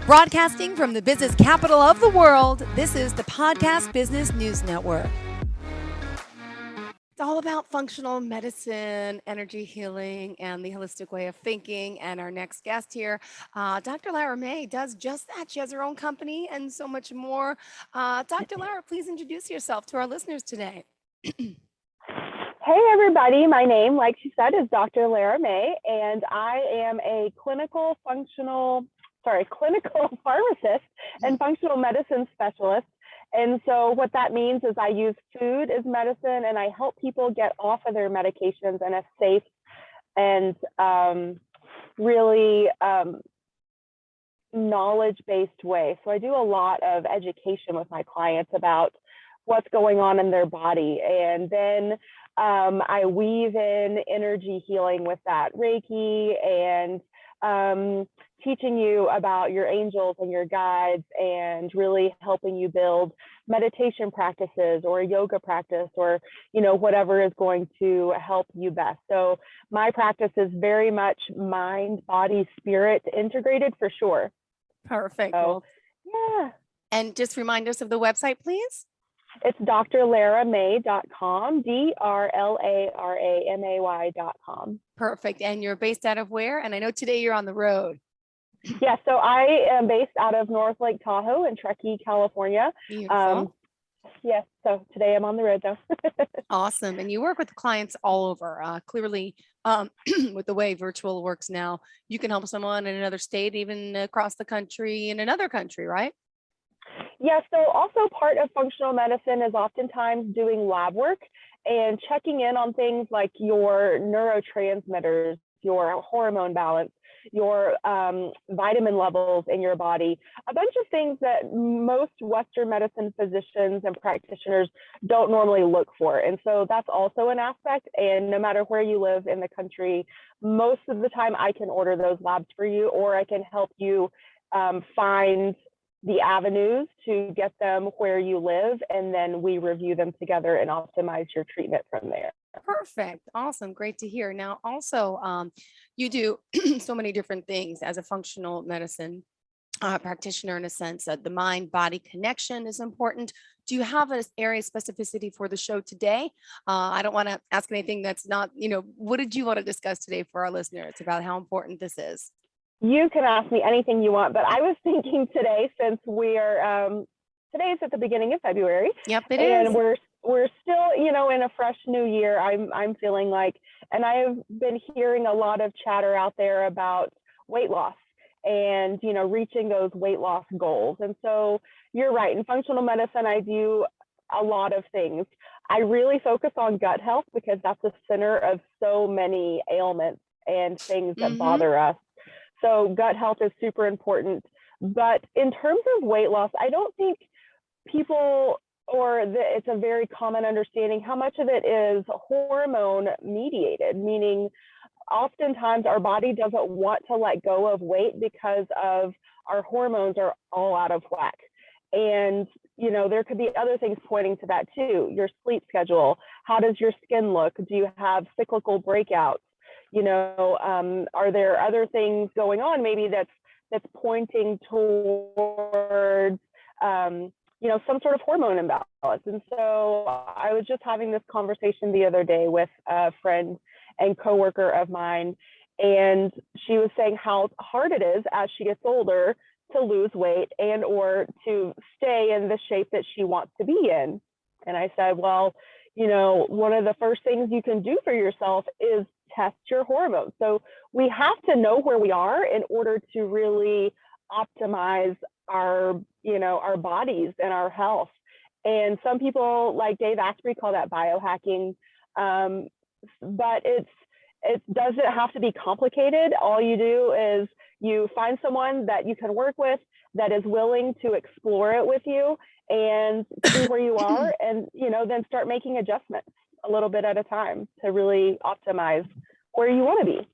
Broadcasting from the business capital of the world, this is the Podcast Business News Network. It's all about functional medicine, energy healing, and the holistic way of thinking. And our next guest here, Dr. Lara May, does just that. She has her own company and so much more. Dr. Lara, please introduce yourself to our listeners today. Hey, everybody. My name, like she said, is Dr. Lara May, and I am a clinical pharmacist and functional medicine specialist. And so what that means is I use food as medicine, and I help people get off of their medications in a safe and really knowledge-based way. So I do a lot of education with my clients about what's going on in their body. And then I weave in energy healing with that, Reiki, and teaching you about your angels and your guides, and really helping you build meditation practices or a yoga practice, or whatever is going to help you best. So my practice is very much mind, body, spirit integrated for sure. Perfect. So, yeah. And just remind us of the website, please. It's drlaramay.com, DRLARAMAY.com. Perfect. And you're based out of where? And I know today you're on the road. Yeah, so I am based out of North Lake Tahoe in Truckee, California. Beautiful. Yes, so today I'm on the road though. Awesome. And you work with clients all over. Clearly, with the way virtual works now, you can help someone in another state, even across the country, in another country, right? Yeah, so also part of functional medicine is oftentimes doing lab work and checking in on things like your neurotransmitters, your hormone balance, your vitamin levels in your body, a bunch of things that most Western medicine physicians and practitioners don't normally look for. And so that's also an aspect. And no matter where you live in the country, most of the time I can order those labs for you, or I can help you find the avenues to get them where you live, and then we review them together and optimize your treatment from there. Perfect. Awesome. Great to hear. Now, also, you do so many different things as a functional medicine practitioner, in a sense that the mind-body connection is important. Do you have an area of specificity for the show today? I don't want to ask anything that's not, what did you want to discuss today for our listeners about how important this is? You can ask me anything you want, but I was thinking today, since today is at the beginning of February. Yep, it and is. We're still, in a fresh new year. I'm feeling like, and I have been hearing a lot of chatter out there about weight loss and, reaching those weight loss goals. And so you're right. In functional medicine, I do a lot of things. I really focus on gut health because that's the center of so many ailments and things that bother us. So gut health is super important. But in terms of weight loss, I don't think people, it's a very common understanding how much of it is hormone mediated, meaning oftentimes our body doesn't want to let go of weight because of our hormones are all out of whack. And, there could be other things pointing to that too. Your sleep schedule, how does your skin look? Do you have cyclical breakouts? Are there other things going on maybe that's pointing towards, some sort of hormone imbalance? And so I was just having this conversation the other day with a friend and coworker of mine, and she was saying how hard it is as she gets older to lose weight and or to stay in the shape that she wants to be in. And I said, well, one of the first things you can do for yourself is test your hormones. So we have to know where we are in order to really optimize our bodies and our health. And some people, like Dave Asprey, call that biohacking. But it doesn't have to be complicated. All you do is you find someone that you can work with that is willing to explore it with you and see where you are, and then start making adjustments a little bit at a time to really optimize where you want to be.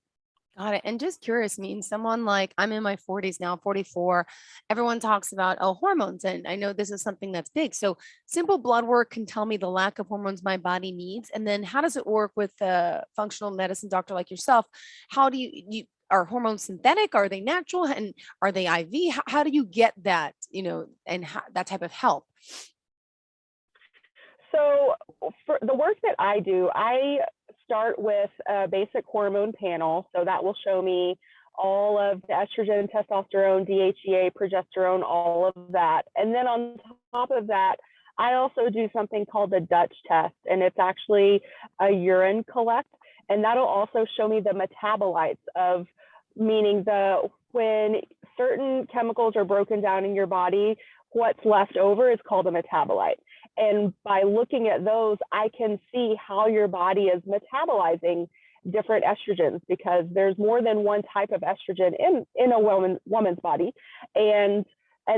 Got it. And just curious, someone like, I'm in my 40s now, 44, everyone talks about hormones, and I know this is something that's big. So simple blood work can tell me the lack of hormones my body needs. And then how does it work with a functional medicine doctor like yourself? How do you are hormones synthetic? Are they natural? And are they IV? How do you get that, and that type of help? So for the work that I do, I start with a basic hormone panel. So that will show me all of the estrogen, testosterone, DHEA, progesterone, all of that. And then on top of that, I also do something called the Dutch test, and it's actually a urine collect, and that'll also show me the metabolites of, meaning when certain chemicals are broken down in your body, what's left over is called a metabolite. And by looking at those, I can see how your body is metabolizing different estrogens, because there's more than one type of estrogen in a woman's body. And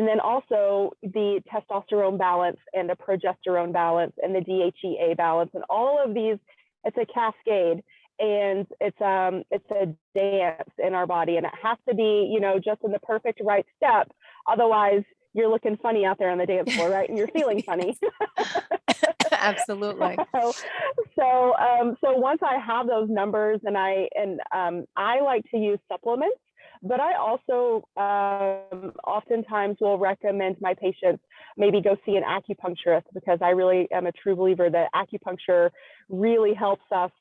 then also the testosterone balance and the progesterone balance and the DHEA balance and all of these, it's a cascade, and it's a dance in our body, and it has to be, just in the perfect right step. Otherwise, you're looking funny out there on the dance floor, right? And you're feeling funny. Absolutely. So once I have those numbers, and I like to use supplements, but I also oftentimes will recommend my patients maybe go see an acupuncturist, because I really am a true believer that acupuncture really helps us,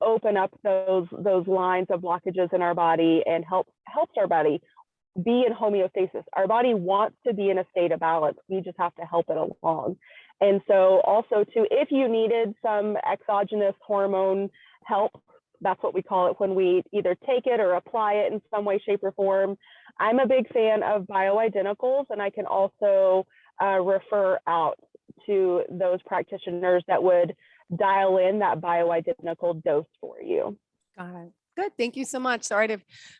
open up those lines of blockages in our body, and helps our body be in homeostasis. Our body wants to be in a state of balance. We just have to help it along. And so also too, if you needed some exogenous hormone help, that's what we call it when we either take it or apply it in some way, shape, or form. I'm a big fan of bioidenticals, and I can also refer out to those practitioners that would dial in that bioidentical dose for you. Got it. Good. Thank you so much. Sorry to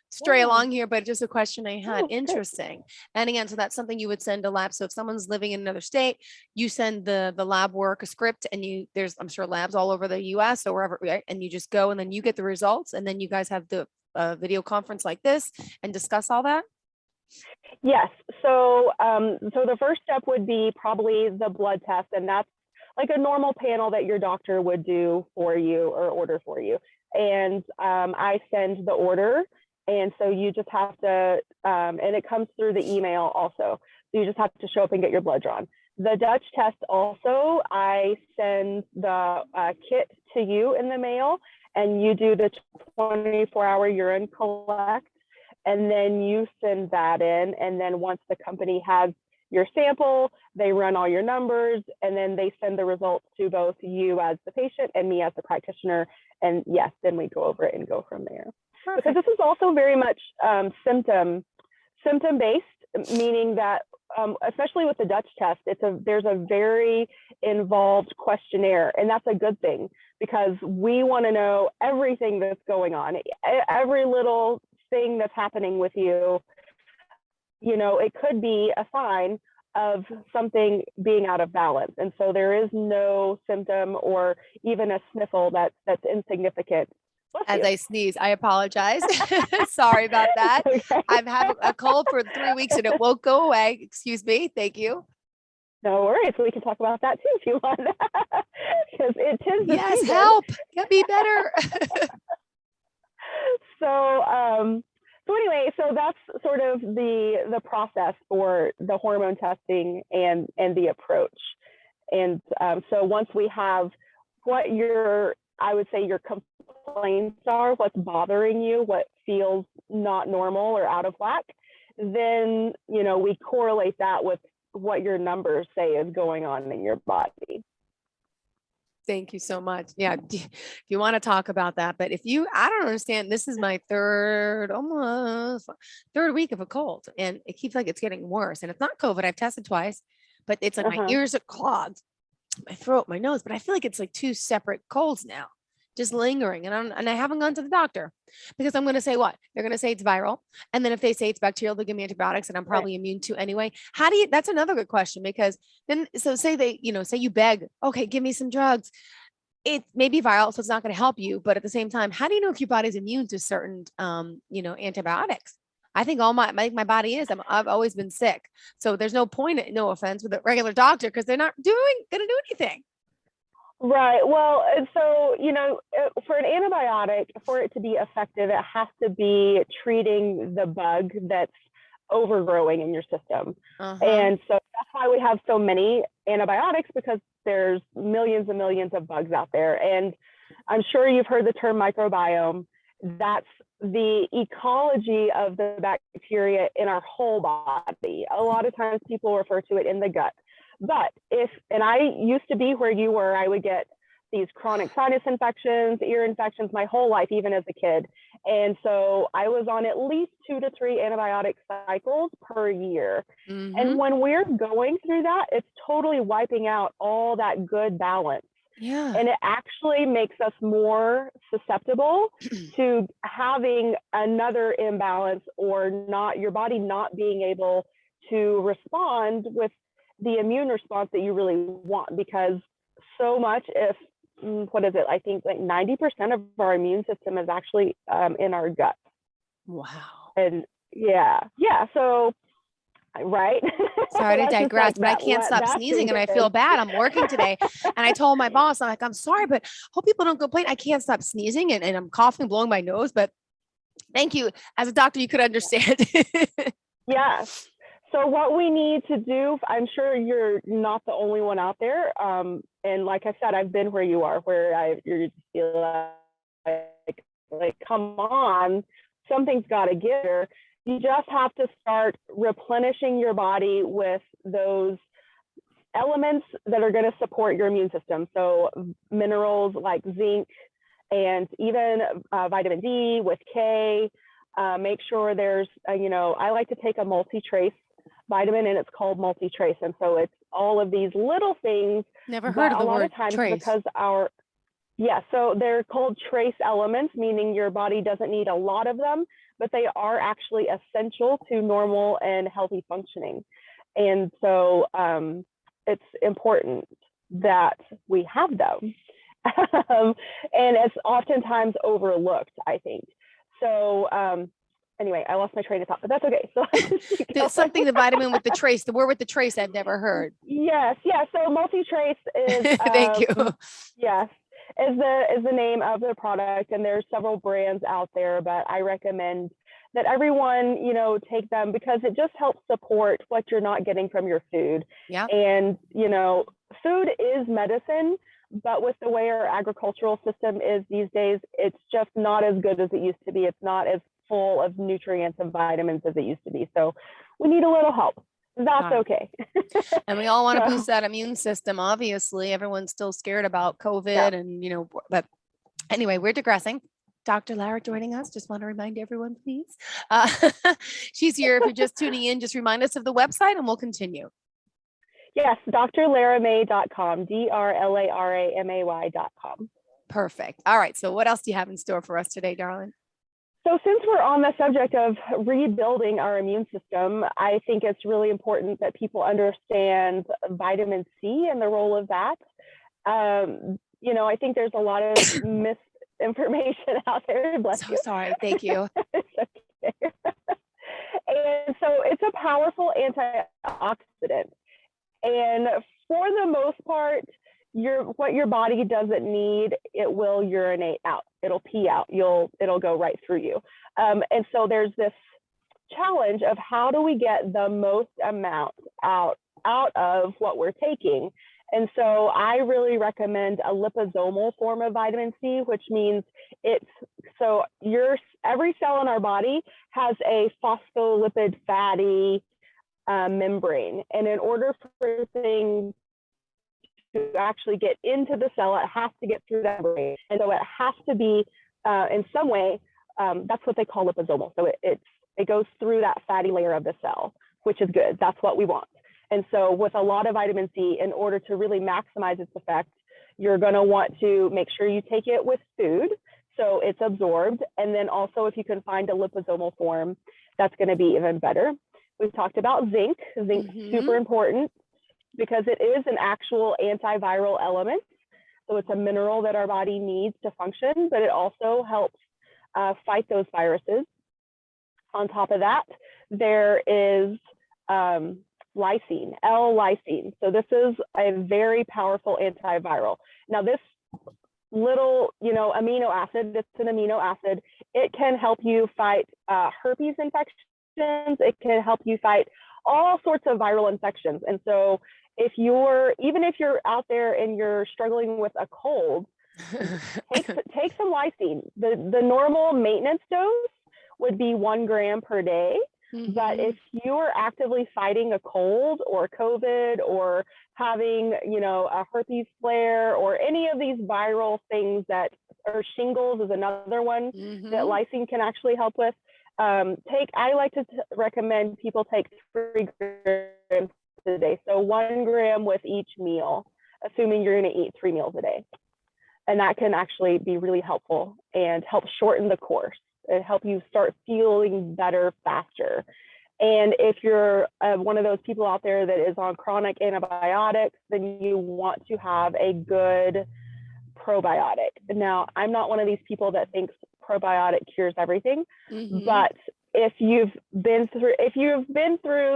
stray along here, but just a question I had. Interesting. And again, so that's something you would send to lab. So if someone's living in another state, you send the lab work, a script, and there's, I'm sure, labs all over the US or wherever, right? And you just go and then you get the results, and then you guys have the video conference like this and discuss all that. Yes. So the first step would be probably the blood test, and that's like a normal panel that your doctor would do for you or order for you. And I send the order, and so you just have to, and it comes through the email also. So you just have to show up and get your blood drawn. The Dutch test also, I send the kit to you in the mail, and you do the 24-hour urine collect, and then you send that in. And then once the company has your sample, they run all your numbers, and then they send the results to both you as the patient and me as the practitioner. And yes, then we go over it and go from there. Perfect. Because this is also very much symptom based, meaning that especially with the Dutch test, there's a very involved questionnaire, and that's a good thing, because we want to know everything that's going on, every little thing that's happening with you. It could be a sign of something being out of balance. And so there is no symptom or even a sniffle that's insignificant. As I sneeze, I apologize. Sorry about that. Okay. I've had a cold for 3 weeks and it won't go away. Excuse me. Thank you. No worries. We can talk about that too if you want. Because it is. Yes, help. Get me better. So anyway, so that's sort of the process for the hormone testing and the approach. And so once we have what I would say your complaints are, what's bothering you, what feels not normal or out of whack, then, we correlate that with what your numbers say is going on in your body. Thank you so much. Yeah. If you want to talk about that, but I don't understand. This is my almost third week of a cold, and it keeps it's getting worse. And it's not COVID. I've tested twice, but it's like my ears are clogged, my throat, my nose, but I feel like it's like two separate colds now, just lingering. And I haven't gone to the doctor because I'm going to say what? They're going to say it's viral. And then if they say it's bacterial, they'll give me antibiotics and I'm probably immune to anyway. That's another good question, because then, so say they, say you beg, okay, give me some drugs. It may be viral, so it's not going to help you. But at the same time, how do you know if your body's immune to certain, antibiotics? I think all my body is. I've always been sick. So there's no point, no offense, with a regular doctor, because they're not going to do anything. Right. Well, and so, for an antibiotic, for it to be effective, it has to be treating the bug that's overgrowing in your system. Uh-huh. And so that's why we have so many antibiotics, because there's millions and millions of bugs out there. And I'm sure you've heard the term microbiome. That's the ecology of the bacteria in our whole body. A lot of times people refer to it in the gut. But and I used to be where you were, I would get these chronic sinus infections, ear infections my whole life, even as a kid. And so I was on at least 2 to 3 antibiotic cycles per year. Mm-hmm. And when we're going through that, it's totally wiping out all that good balance. Yeah. And it actually makes us more susceptible to having another imbalance, or not your body not being able to respond with the immune response that you really want. Because so much, if what is it, I think like 90% of our immune system is actually in our gut. Wow. And yeah, so right. Sorry to That's just digress, like but I can't stop that's sneezing and I feel in. bad. I'm working today. And I told my boss, I'm like, I'm sorry, but hope people don't complain. I can't stop sneezing and I'm coughing, blowing my nose. But thank you. As a doctor, you could understand. Yes. So what we need to do, I'm sure you're not the only one out there. And like I said, I've been where you are, where you just feel like, come on, something's got to give here. You just have to start replenishing your body with those elements that are going to support your immune system. So minerals like zinc, and even vitamin D with K. Make sure there's, I like to take a multi-trace vitamin, and it's called multi-trace. And so it's all of these little things, Never heard but of a the lot word of times, trace. because so they're called trace elements, meaning your body doesn't need a lot of them, but they are actually essential to normal and healthy functioning. And so it's important that we have them. And it's oftentimes overlooked, I think. So anyway, I lost my train of thought, but that's okay. So Something, the vitamin with the trace, the word with the trace, I've never heard. Yes, yeah. So multi-trace is Thank you. yes, is the name of the product, and there's several brands out there, but I recommend that everyone, take them, because it just helps support what you're not getting from your food. Yeah. And, food is medicine, but with the way our agricultural system is these days, it's just not as good as it used to be. It's not as full of nutrients and vitamins as it used to be. So we need a little help. That's okay. And we all want to boost So, that immune system. Obviously, everyone's still scared about yeah. COVID and, but anyway, we're digressing. Dr. Lara joining us. Just want to remind everyone, please. Uh, she's here. If you're just tuning in, just remind us of the website and we'll continue. Yes, drlaramay.com, drlaramay.com. Perfect. All right. So what else do you have in store for us today, darling? So since we're on the subject of rebuilding our immune system, I think it's really important that people understand vitamin C and the role of that. I think there's a lot of misinformation out there. Bless you. Sorry. Thank you. It's okay. And so it's a powerful antioxidant. And for the most part, what your body doesn't need, it will urinate out. It'll pee out. It'll go right through you. And so there's this challenge of how do we get the most amount out of what we're taking. And so I really recommend a liposomal form of vitamin C, which means every cell in our body has a phospholipid fatty membrane. And in order for things to actually get into the cell, it has to get through that membrane. And so it has to be in some way, that's what they call liposomal. So it goes through that fatty layer of the cell, which is good. That's what we want. And so with a lot of vitamin C, in order to really maximize its effect, you're going to want to make sure you take it with food so it's absorbed. And then also, if you can find a liposomal form, that's going to be even better. We've talked about zinc. Zinc's super important because it is an actual antiviral element. So it's a mineral that our body needs to function, but it also helps fight those viruses. On top of that, there is lysine, L-lysine. So this is a very powerful antiviral. Now this little, amino acid, it's an amino acid, it can help you fight herpes infections. It can help you fight all sorts of viral infections. And so even if you're out there and you're struggling with a cold, take some lysine. The normal maintenance dose would be 1 gram per day. Mm-hmm. But if you're actively fighting a cold or COVID or having, a herpes flare or any of these viral things or shingles is another one that lysine can actually help with. I like to recommend people take 3 grams a day. So 1 gram with each meal, assuming you're going to eat 3 meals a day. And that can actually be really helpful and help shorten the course. It help you start feeling better faster. And if you're one of those people out there that is on chronic antibiotics, then you want to have a good probiotic. Now, I'm not one of these people that thinks probiotic cures everything, but if you've been through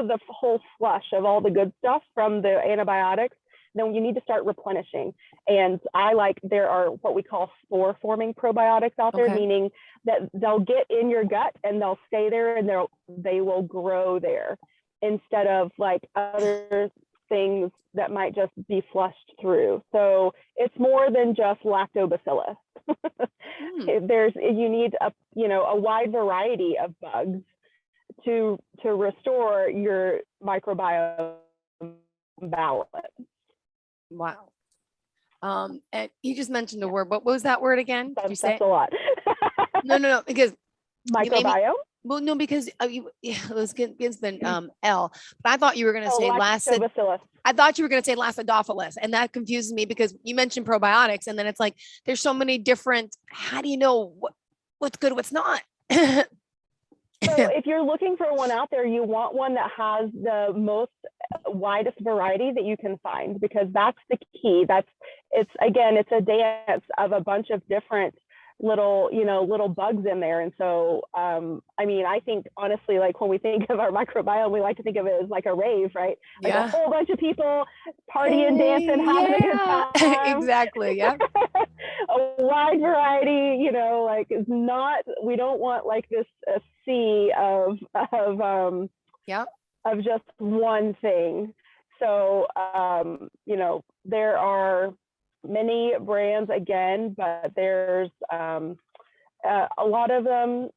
the whole flush of all the good stuff from the antibiotics, then you need to start replenishing. And there are what we call spore forming probiotics out there, meaning that they'll get in your gut and they'll stay there and they will grow there instead of like other things that might just be flushed through. So it's more than just lactobacillus. You need a wide variety of bugs to restore your microbiome balance. Wow. And you just mentioned the word. What was that word again? Did you say that's a lot. No, because microbiome. Well, no, because it's been L. But I thought you were going to say lactobacillus. I thought you were going to say Lacidophilus, and that confuses me because you mentioned probiotics, and then it's like there's so many different. How do you know what's good, what's not? So if you're looking for one out there, you want one that has the most widest variety that you can find, because that's the key. It's a dance of a bunch of different little bugs in there. And so, I think honestly, like when we think of our microbiome, we like to think of it as like a rave, right? Like a whole bunch of people partying, dancing, having a good time. Exactly. Yeah. A wide variety, we don't want like this sea of just one thing. So, there are many brands again, but there's a lot of them.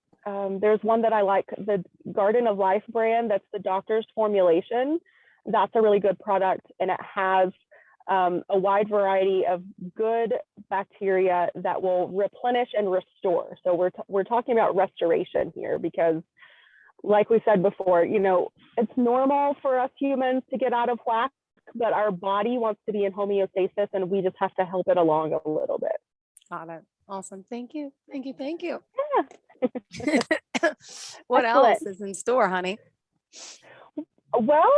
There's one that I like, the Garden of Life brand. That's the doctor's formulation. That's a really good product, and it has a wide variety of good bacteria that will replenish and restore. So we're talking about restoration here, because like we said before, it's normal for us humans to get out of whack, but our body wants to be in homeostasis, and we just have to help it along a little bit. Got it. Awesome. Thank you. Yeah. What else is in store, honey? Well,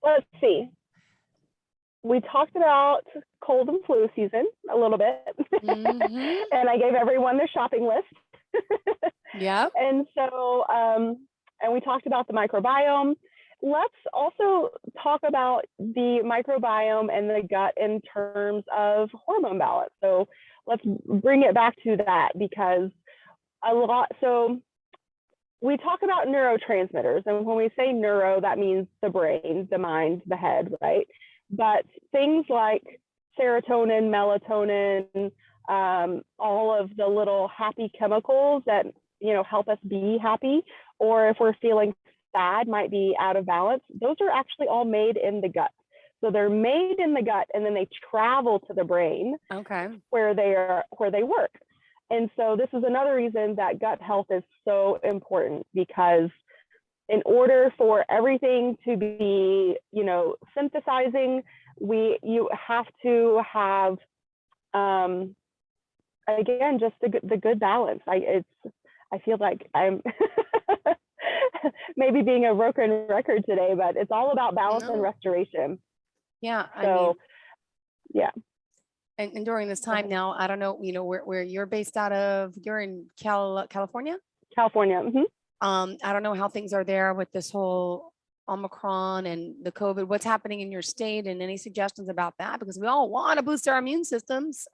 let's see. We talked about cold and flu season a little bit, and I gave everyone their shopping list. Yeah. And so, and we talked about the microbiome. Let's also talk about the microbiome and the gut in terms of hormone balance. So let's bring it back to that, because so we talk about neurotransmitters, and when we say neuro, that means the brain, the mind, the head, right? But things like serotonin, melatonin, all of the little happy chemicals that, help us be happy, or if we're feeling sad, might be out of balance, those are actually all made in the gut. So they're made in the gut, and then they travel to the brain, where they work. And so this is another reason that gut health is so important, because in order for everything to be, synthesizing, you have to have, again, just the good balance. I feel like I'm maybe being a broken record today, but it's all about balance and restoration. Yeah. Yeah. And during this time now, I don't know, where you're based out of. You're in California? California. I don't know how things are there with this whole Omicron and the COVID, what's happening in your state, and any suggestions about that? Because we all want to boost our immune systems.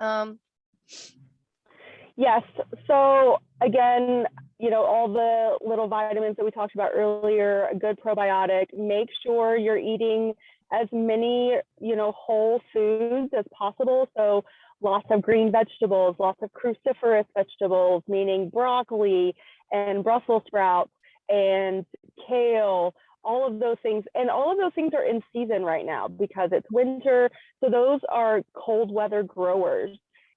Yes. So again, all the little vitamins that we talked about earlier, a good probiotic, make sure you're eating as many, whole foods as possible. So lots of green vegetables, lots of cruciferous vegetables, meaning broccoli and Brussels sprouts and kale, all of those things. And all of those things are in season right now because it's winter. So those are cold weather growers.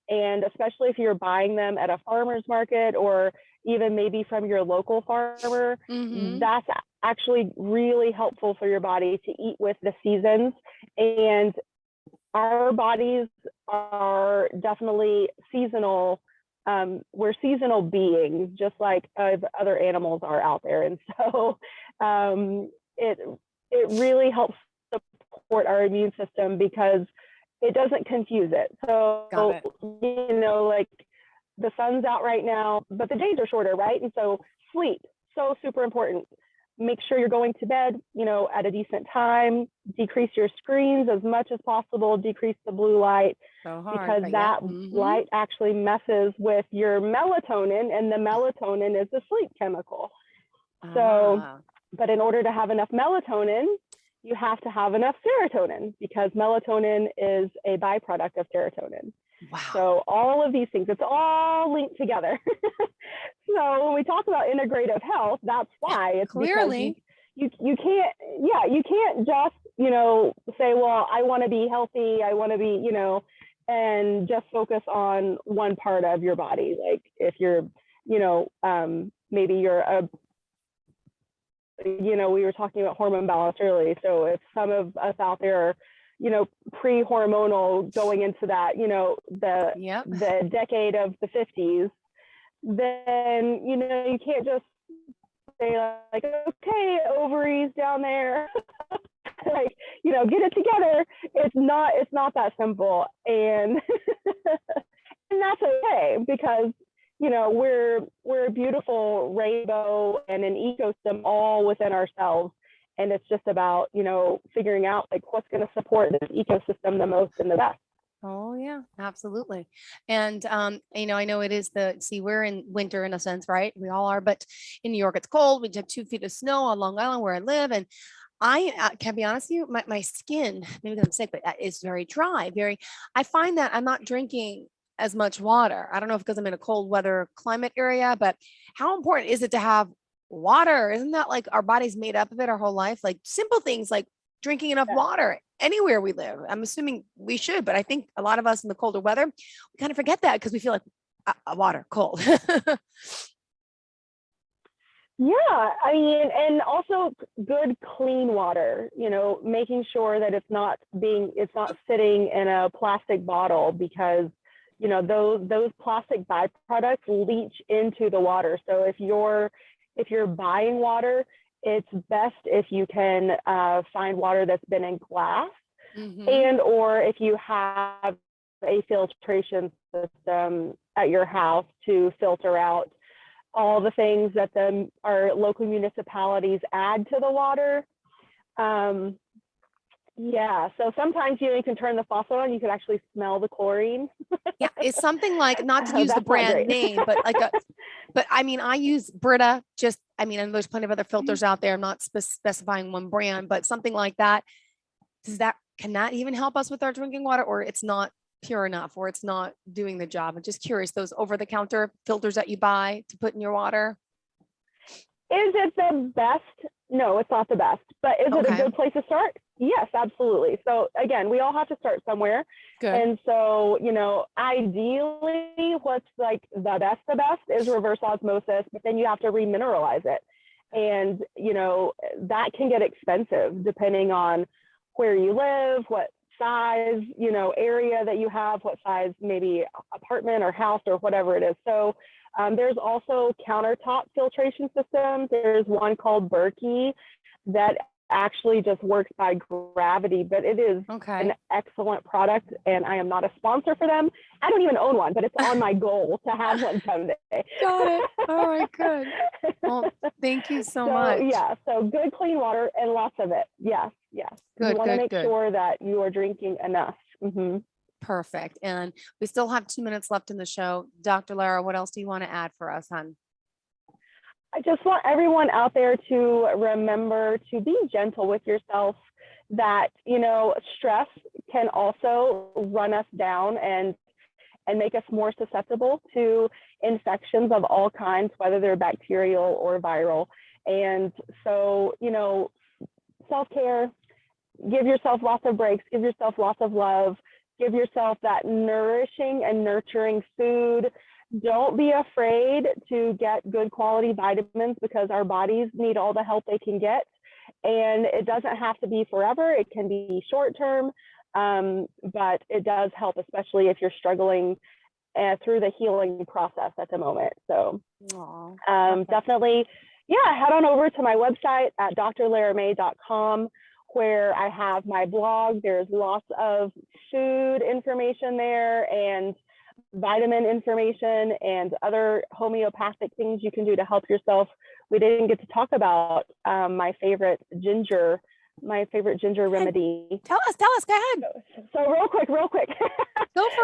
And especially if you're buying them at a farmer's market or even maybe from your local farmer, that's actually really helpful for your body to eat with the seasons. And our bodies are definitely seasonal. We're seasonal beings, just like other animals are out there. And so it really helps support our immune system because it doesn't confuse it. So, like the sun's out right now, but the days are shorter, right? And so sleep, so super important. Make sure you're going to bed, at a decent time, decrease your screens as much as possible, decrease the blue light, because that light actually messes with your melatonin, and the melatonin is the sleep chemical. So, but in order to have enough melatonin, you have to have enough serotonin because melatonin is a byproduct of serotonin. Wow. So all of these things, it's all linked together. So when we talk about integrative health, that's why. It's clearly because you can't just, say, well, I want to be healthy, I want to be, and just focus on one part of your body. Like if you're, maybe you're a, we were talking about hormone balance early. So if some of us out there are, pre-hormonal going into that, the decade of the 50s, then, you can't just say like, okay, ovaries down there, like, get it together. It's not that simple. And, and that's okay because, we're a beautiful rainbow and an ecosystem all within ourselves. And it's just about, figuring out like what's going to support this ecosystem the most and the best. Oh yeah, absolutely. And I know it is we're in winter in a sense, right? We all are, but in New York it's cold. We have 2 feet of snow on Long Island where I live. And I can be honest with you, my skin, maybe because I'm sick, but it's very dry. I find that I'm not drinking as much water. I don't know if because I'm in a cold weather climate area, but how important is it to have water? Isn't that like our body's made up of it our whole life? Like simple things like drinking enough water anywhere we live. I'm assuming we should, but I think a lot of us in the colder weather, we kind of forget that because we feel like water cold. Yeah, I mean, and also good clean water, making sure that it's not sitting in a plastic bottle because those plastic byproducts leach into the water. So if you're buying water, it's best if you can find water that's been in glass, and or if you have a filtration system at your house to filter out all the things that our local municipalities add to the water. Yeah, so sometimes you can turn the faucet on, you can actually smell the chlorine. Yeah, it's something like, not to use the brand name, but but I mean, I use Brita, and there's plenty of other filters out there. I'm not specifying one brand, but something like that. Can that even help us with our drinking water, or it's not pure enough, or it's not doing the job? I'm just curious, those over-the-counter filters that you buy to put in your water. Is it the best? No, it's not the best, but is it a good place to start? Yes, absolutely. So again, we all have to start somewhere. Good. And so, ideally what's like the best is reverse osmosis, but then you have to remineralize it. And, that can get expensive depending on where you live, what size, area that you have, what size maybe apartment or house or whatever it is. So there's also countertop filtration systems. There's one called Berkey that actually just works by gravity, but it is an excellent product, and I am not a sponsor for them. I don't even own one, but it's on my goal to have one someday. Got it. All right, good. Well, Thank you so So much. yeah, so good clean water and lots of it. Yes, yes. You Good, want to good, make good. sure that you are drinking enough. Hmm. Perfect. And we still have 2 minutes left in the show. Dr. Lara, what else do you want to add for us, hon? I just want everyone out there to remember to be gentle with yourself, that, stress can also run us down and make us more susceptible to infections of all kinds, whether they're bacterial or viral. And so, self-care, give yourself lots of breaks, give yourself lots of love, give yourself that nourishing and nurturing food. Don't be afraid to get good quality vitamins, because our bodies need all the help they can get. And it doesn't have to be forever, it can be short term, but it does help, especially if you're struggling through the healing process at the moment. So definitely, head on over to my website at drlaramay.com, where I have my blog. There's lots of food information there, and vitamin information, and other homeopathic things you can do to help yourself. We didn't get to talk about my favorite ginger remedy. Tell us, go ahead. So real quick. Go for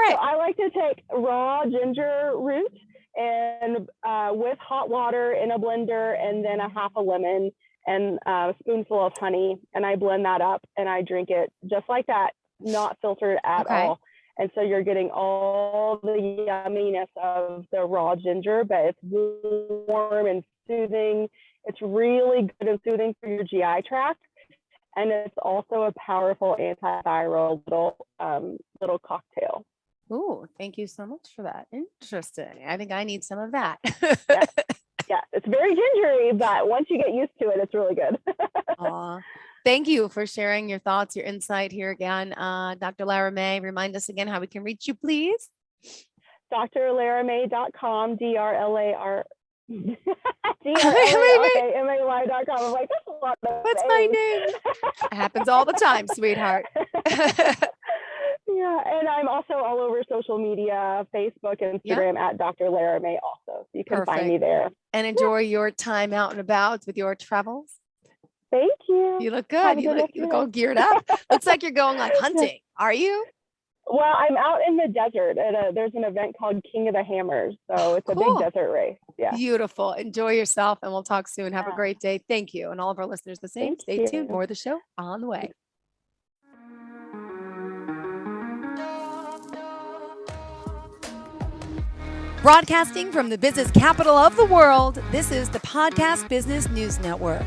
it. So I like to take raw ginger root and with hot water in a blender, and then a half a lemon and a spoonful of honey, and I blend that up and I drink it just like that, not filtered at all. And so you're getting all the yumminess of the raw ginger, but it's warm and soothing. It's really good and soothing for your GI tract. And it's also a powerful antiviral little cocktail. Ooh, thank you so much for that. Interesting. I think I need some of that. Yeah, it's very gingery, but once you get used to it, it's really good. Aw. Thank you for sharing your thoughts, your insight here again. Dr. Lara May, remind us again how we can reach you, please. drlaramay.com, DRLAR. DRLARAMAY.com. I'm like, that's a lot of What's my name? It happens all the time, sweetheart. Yeah, and I'm also all over social media, Facebook, Instagram at Dr. Lara May also. So you can find me there. And enjoy your time out and about with your travels. Thank you. You look good. You look all geared up. Looks like you're going like hunting. Are you? Well, I'm out in the desert. There's an event called King of the Hammers. So it's a big desert race. Yeah. Beautiful. Enjoy yourself, and we'll talk soon. Have a great day. Thank you. And all of our listeners the same. Stay tuned. More of the show on the way. Broadcasting from the business capital of the world, this is the Podcast Business News Network.